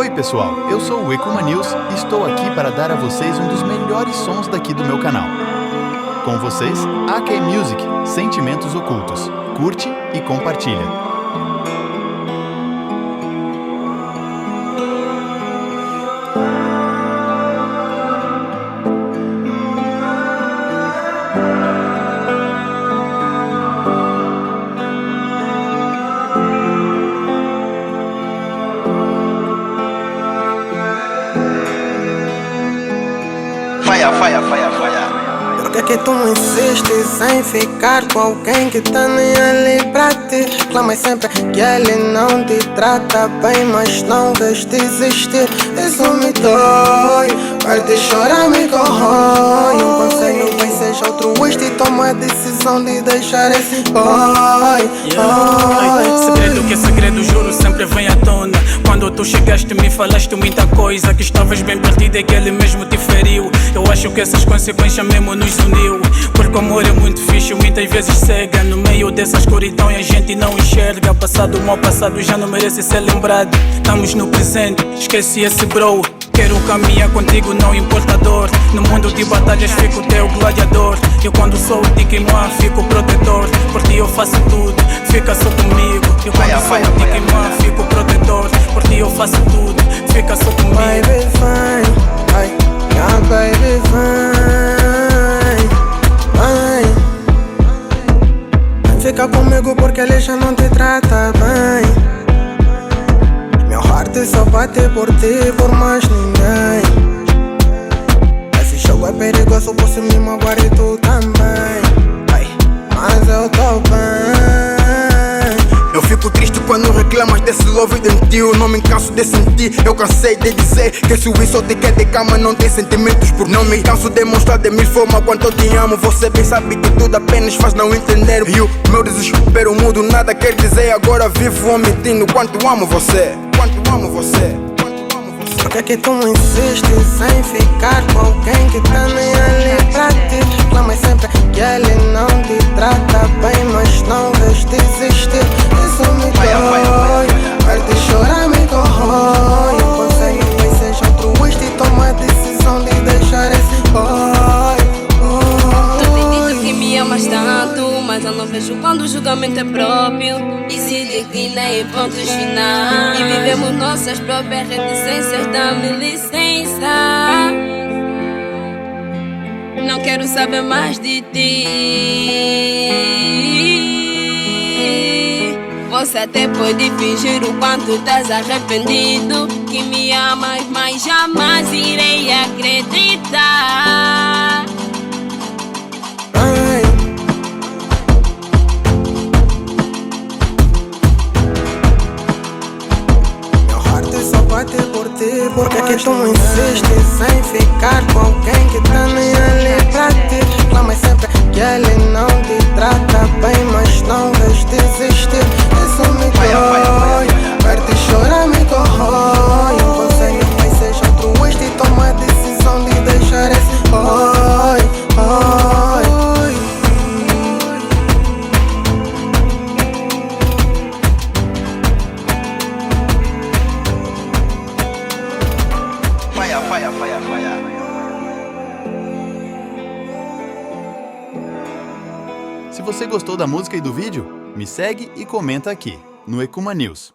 Oi pessoal, eu sou o Ekuma News e estou aqui para dar a vocês um dos melhores sons daqui do meu canal. Com vocês, AK Music, Sentimentos Ocultos. Curte e compartilha. Por que é que tu insistes em ficar com alguém que tá nem ali pra ti? Reclamas sempre que ele não te trata bem, mas não vês desistir. Isso me dói, verde chorar me corrói. Um conselho bem seja altruísta e toma a decisão de deixar esse boy. Segredo que é segredo, juro, sempre vem à tona. Quando tu chegaste me falaste muita coisa, que estavas bem perdido e que ele mesmo te feriu. Eu acho que essas consequências mesmo nos uniu, porque o amor é muito fixe, muitas vezes cega. No meio dessa escuridão e a gente não enxerga. Passado, o mal passado já não merece ser lembrado. Estamos no presente, esquece esse bro. Quero caminhar contigo, não importa a dor. No mundo de batalhas fico teu gladiador. Eu quando sou de queimar fico protetor. Por ti eu faço tudo, fica só comigo. Eu quando sou de queimar fico protetor. Por ti eu faço tudo, fica só comigo. Baby fine, ai, yeah, baby fine, ai. Fica comigo porque ele já não te trata bem. Meu heart só bate por ti, por mais ninguém. Esse jogo é perigoso, posso me magoar e tu também. Ai, mas eu tô bem. Eu fico triste quando reclamas desse love doentio. Não me canso de sentir, eu cansei de dizer que se o só te quer de cama não tem sentimentos por não me canso de mostrar de mil formas quanto eu te amo. Você bem sabe que tudo apenas faz não entender. E o meu desespero mudo nada quer dizer. Agora vivo omitindo quanto amo você. Quanto amo você. Por que é que tu insistes em ficar com alguém que tá nem ali pra ti? Reclamas sempre que ele não te trata bem, mas não vês desistir. Isso me dói, verde chorar me corrói. Um conselho bem seja altruísta e toma a decisão de deixar esse boy. Tu te dizes que me amas tanto, mas eu não vejo quando o julgamento é próprio. E se declina em pontos finais e vivemos nossas próprias reticências, dá-me licença. Não quero saber mais de ti. Você até pode fingir o quanto estás arrependido, que me amas, mas jamais irei acreditar. Bate por ti, por que é que tu insistes em ficar com alguém que tá nem ali pra ti? Reclamas sempre que ele não te trata bem, mas não vês desistir. Isso me dói, verde chorar me corrói. Um conselho bem seja altruísta e toma a decisão de deixar esse boy. Se você gostou da música e do vídeo, me segue e comenta aqui, no Ekuma News.